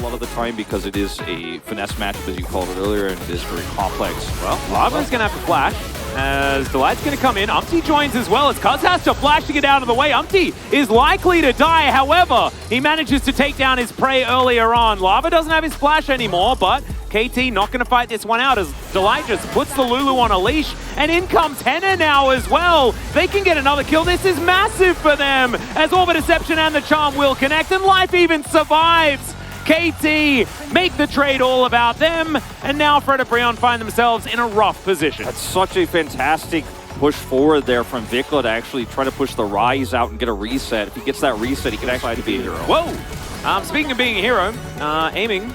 a lot of the time because it is a finesse matchup, as you called it earlier, and it is very complex. Well, Lava's going to have to flash as Delight's going to come in. Umpty joins as well as Cuzz has to flash to get out of the way. Umpty is likely to die. However, he manages to take down his prey earlier on. Lava doesn't have his flash anymore, but KT not going to fight this one out as Delight just puts the Lulu on a leash. And in comes Henna now as well. They can get another kill. This is massive for them as Orbit Deception and the Charm will connect and Life even survives. KT make the trade all about them, and now Fred and Brion find themselves in a rough position. That's such a fantastic push forward there from Vikla to actually try to push the Rise out and get a reset. If he gets that reset, he can actually be a hero. Whoa! Speaking of being a hero, aiming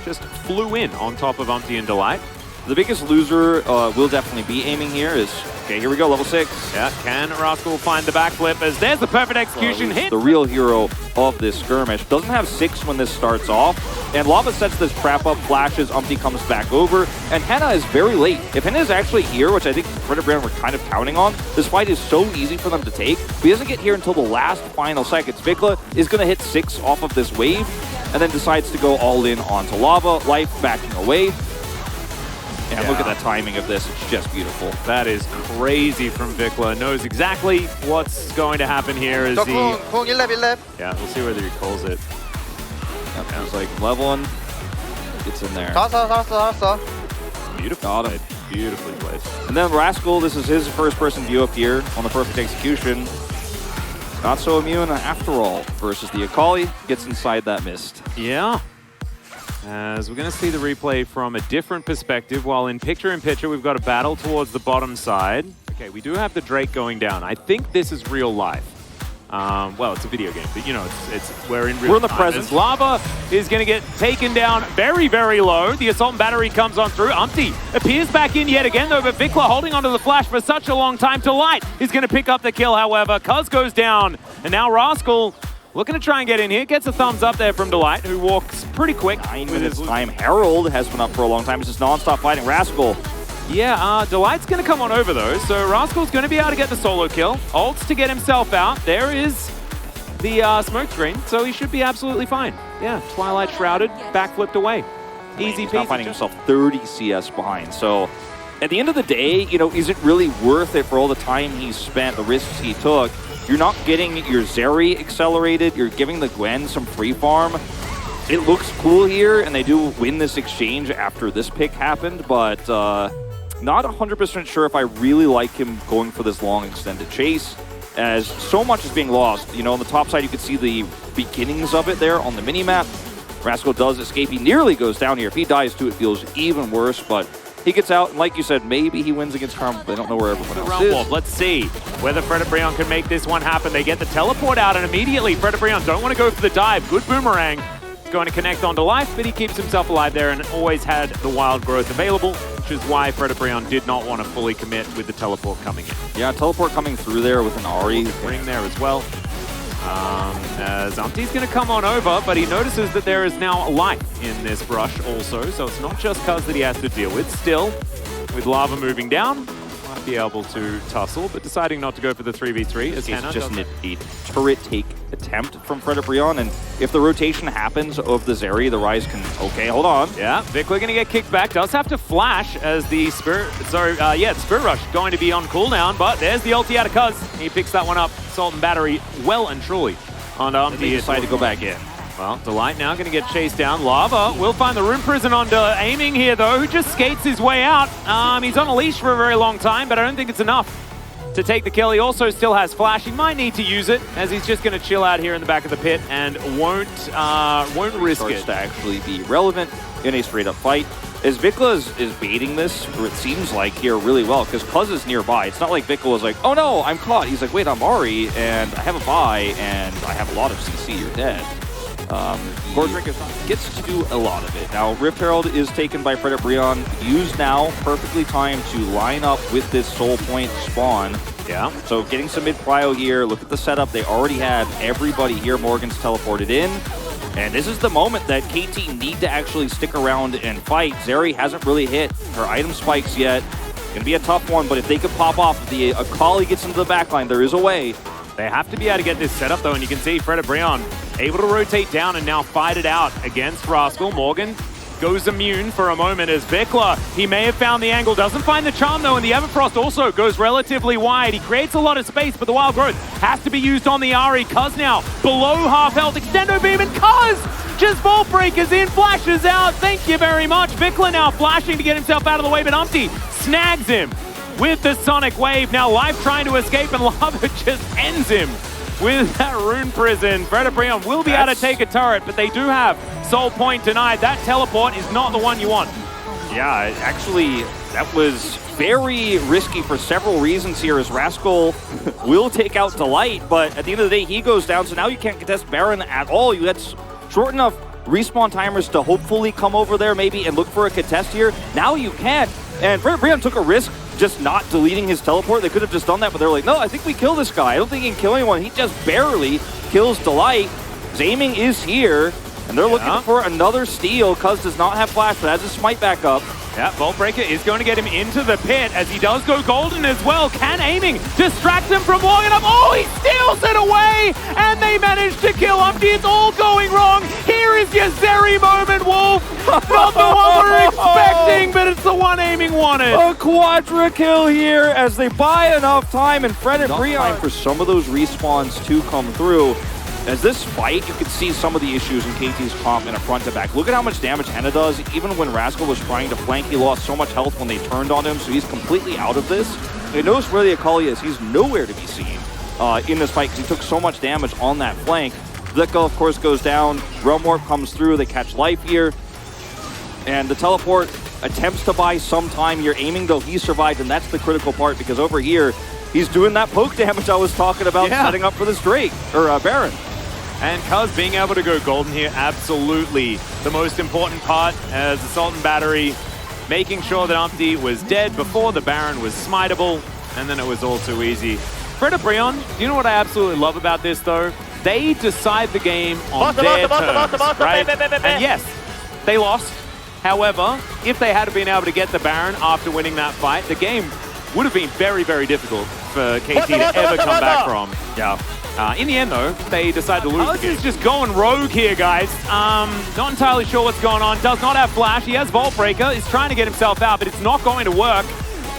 just flew in on top of Umpty and Delight. The biggest loser will definitely be aiming here is, okay, here we go, level 6. Yeah, can Rascal find the backflip as there's the perfect execution hit? The real hero of this skirmish. Doesn't have 6 when this starts off, and Lava sets this trap up, flashes, Umpty comes back over, and Henna is very late. If Henna is actually here, which I think Fred and Brion were kind of counting on, this fight is so easy for them to take, but he doesn't get here until the last final seconds. Vikla is going to hit 6 off of this wave, and then decides to go all in onto Lava, Life backing away. And look at that timing of this, it's just beautiful. That is crazy from Vikla. Knows exactly what's going to happen here as he... Yeah, we'll see whether he calls it. Yeah, he's like leveling, gets in there. Beautiful played. Beautifully played. And then Rascal, this is his first-person view up here on the perfect execution. Not so immune after all versus the Akali, gets inside that mist. Yeah. As we're going to see the replay from a different perspective, while in picture-in-picture we've got a battle towards the bottom side. Okay, we do have the Drake going down. I think this is real life. Well, it's a video game, but you know, we're in real time. We're in the present. As Lava is going to get taken down very, very low. The Assault and Battery comes on through. Umpty appears back in yet again, though, but Vikla holding onto the flash for such a long time. Delight is going to pick up the kill, however. Cuzz goes down, and now Rascal looking to try and get in here. Gets a thumbs up there from Delight, who walks pretty quick. 9 minutes time. Herald has been up for a long time. It's just non-stop fighting. Rascal. Yeah, Delight's going to come on over, though. So Rascal's going to be able to get the solo kill. Ults to get himself out. There is the smoke screen, so he should be absolutely fine. Yeah, Twilight Shrouded, backflipped away. Easy peasy. He's not finding himself 30 CS behind. So at the end of the day, you know, is it really worth it for all the time he's spent, the risks he took? You're not getting your Zeri accelerated. You're giving the Gwen some free farm. It looks cool here, and they do win this exchange after this pick happened, but not 100% sure if I really like him going for this long extended chase, as so much is being lost. You know, on the top side, you can see the beginnings of it there on the mini-map. Rascal does escape. He nearly goes down here. If he dies too, it feels even worse, but he gets out, and like you said, maybe he wins against Karma, but they don't know where everyone else is. Let's see whether Fred and Brion can make this one happen. They get the teleport out, and immediately Fred and Brion don't want to go for the dive. Good boomerang. It's going to connect onto Life, but he keeps himself alive there and always had the wild growth available, which is why Fred and Brion did not want to fully commit with the teleport coming in. Yeah, teleport coming through there with an Ahri. Ring there as well. As Umpty's going to come on over, but he notices that there is now life in this brush also, so it's not just Cuzz that he has to deal with. Still, with Lava moving down, might be able to tussle, but deciding not to go for the 3v3 as Henna just a turret take attempt from Fred and Brion, and if the rotation happens of the Zeri, the Rise can, okay, hold on. Yeah, Vikla going to get kicked back, does have to flash as the Spirit, the Spirit Rush going to be on cooldown, but there's the ulti out of Cuzz. He picks that one up, Assault and Battery well and truly on Umpty. They decide to go back in. Well, Delight now going to get chased down. Lava will find the Rune Prison onto aiming here, though, who just skates his way out. He's on a leash for a very long time, but I don't think it's enough to take the kill. He also still has flash. He might need to use it, as he's just going to chill out here in the back of the pit and won't risk it. To actually be relevant in a straight-up fight. As Vikla is baiting this, or it seems like here really well, because Cuzz is nearby. It's not like Vikla was like, oh no, I'm caught. He's like, wait, I'm Ahri, and I have a buy, and I have a lot of CC, you're dead. Gordrick gets to do a lot of it. Now, Rift Herald is taken by Fred and Brion, used now, perfectly timed to line up with this Soul Point spawn. Yeah. So getting some mid-prio here, look at the setup. They already had everybody here. Morgan's teleported in. And this is the moment that KT need to actually stick around and fight. Zeri hasn't really hit her item spikes yet. Gonna be a tough one, but if they could pop off, if the Akali gets into the backline, there is a way. They have to be able to get this set up, though, and you can see Fred and Brion able to rotate down and now fight it out against Rascal. Morgan goes immune for a moment as Bickler, he may have found the angle, doesn't find the charm though, and the Everfrost also goes relatively wide. He creates a lot of space, but the Wild Growth has to be used on the Ahri. Cuzz now below half health, Extendo Beam, and Cuzz just Vault Breakers in, flashes out, thank you very much. Bickler now flashing to get himself out of the way, but Umpty snags him with the Sonic Wave. Now Life trying to escape, and Lava just ends him with that Rune Prison. Breon will be able to take a turret, but they do have Soul Point denied. That teleport is not the one you want. Yeah, actually, that was very risky for several reasons here, as Rascal will take out Delight, but at the end of the day, he goes down, so now you can't contest Baron at all. You had short enough respawn timers to hopefully come over there maybe and look for a contest here. Now you can't, and Breon took a risk just not deleting his teleport. They could have just done that, but they're like, no, I think we kill this guy. I don't think he can kill anyone. He just barely kills Delight. His aiming is here, and they're looking for another steal. Cuzz does not have flash, but has his smite back up. Yeah, Vault Breaker is going to get him into the pit as he does go golden as well. Can aiming distract him from walking up? Oh, he steals it away, and they manage to kill Umpty. It's all going wrong. Here is your Zeri moment, Wolf. Not the one we're expecting, but it's the one aiming wanted. A quadra kill here as they buy enough time, and Fred and Breon for some of those respawns to come through. As this fight, you can see some of the issues in KT's comp in a front to back. Look at how much damage Henna does. Even when Rascal was trying to flank, he lost so much health when they turned on him, so he's completely out of this. And notice where the Akali is. He's nowhere to be seen in this fight because he took so much damage on that flank. Zika, of course, goes down. Realm Warp comes through. They catch Life here. And the teleport attempts to buy some time. You're aiming, though. He survived, and that's the critical part because over here, he's doing that poke damage I was talking about, setting up for this Drake, or Baron. And Cuzz being able to go golden here, absolutely the most important part, as the Sultan Battery making sure that Umpty was dead before the Baron was smiteable, and then it was all too easy. Fred and Breon, you know what I absolutely love about this though? They decide the game on their terms, right? And yes, they lost. However, if they had been able to get the Baron after winning that fight, the game would have been very, very difficult for KT to ever come back from. Yeah. In the end, though, they decide to lose the game. Cuzz is just going rogue here, guys. Not entirely sure what's going on. Does not have flash. He has Vault Breaker. Is trying to get himself out, but it's not going to work.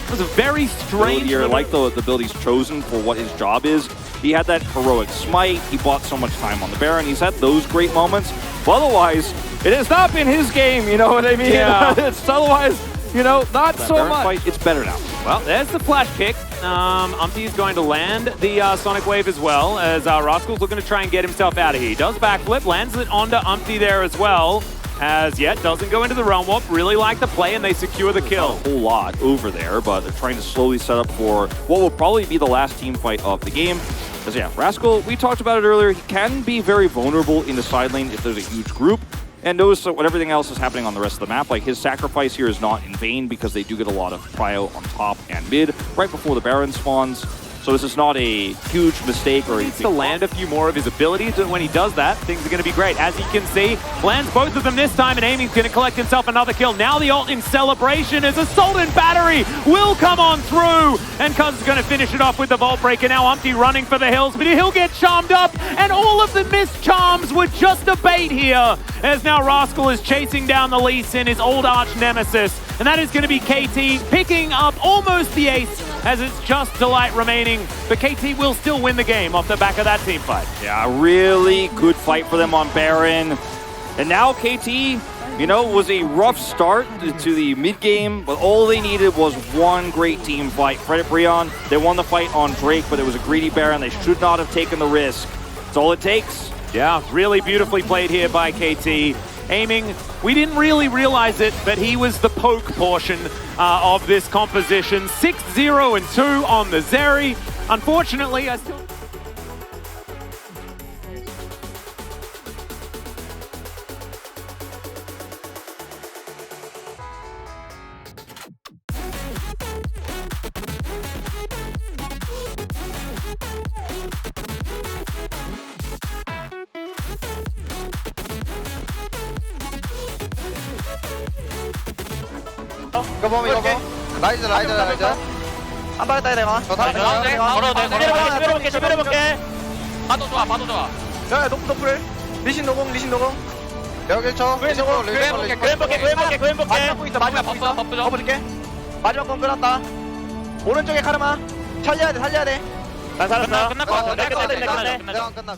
It was a very strange... I like the build he's chosen for what his job is. He had that heroic smite. He bought so much time on the Baron. He's had those great moments. But otherwise, it has not been his game, you know what I mean? Yeah. It's otherwise, you know, not so Baron much. Fight, it's better now. Well, there's the flash kick. Umpty is going to land the Sonic Wave as well, as Rascal's looking to try and get himself out of here. He does backflip, lands it onto Umpty there as well, as yet doesn't go into the Realm Warp. Really like the play, and they secure the kill. A whole lot over there, but they're trying to slowly set up for what will probably be the last team fight of the game. Because yeah, Rascal, we talked about it earlier, he can be very vulnerable in the side lane if there's a huge group. And notice what everything else is happening on the rest of the map. Like, his sacrifice here is not in vain because they do get a lot of prio on top and mid right before the Baron spawns. So this is not a huge mistake or anything. He needs to land a few more of his abilities, and when he does that, things are going to be great. As you can see, lands both of them this time, and Amy's going to collect himself another kill. Now the ult in celebration as a Sultan Battery will come on through, and Cuzz is going to finish it off with the Vault Breaker. Now Umpty running for the hills, but he'll get charmed up, and all of the missed charms were just a bait here, as now Rascal is chasing down the Lee Sin, his old arch nemesis, and that is going to be KT picking up almost the ace, as it's just Delight remaining. But KT will still win the game off the back of that team fight. Yeah, really good fight for them on Baron. And now KT, you know, was a rough start to the mid-game, but all they needed was one great team fight. Fred and Breon, they won the fight on Drake, but it was a greedy Baron. They should not have taken the risk. That's all it takes. Yeah, really beautifully played here by KT. Aiming, we didn't really realize it, but he was the poke portion of this composition. 6-0-2 on the Zeri. Unfortunately, I still... 이거 보면 이거 라이즈 한 방에 따야 되나? 저 다음 걸어도 돼. 내려볼게 봐도 좋아. 야 높을 리신 노공 여기 쳐 리신 노공 그웬 볼게 마지막 공 있어 마지막 공 있어 버블게 마지막 공 끊었다 오른쪽에 카르마 살려야 돼 난 살았어. 내가 끝나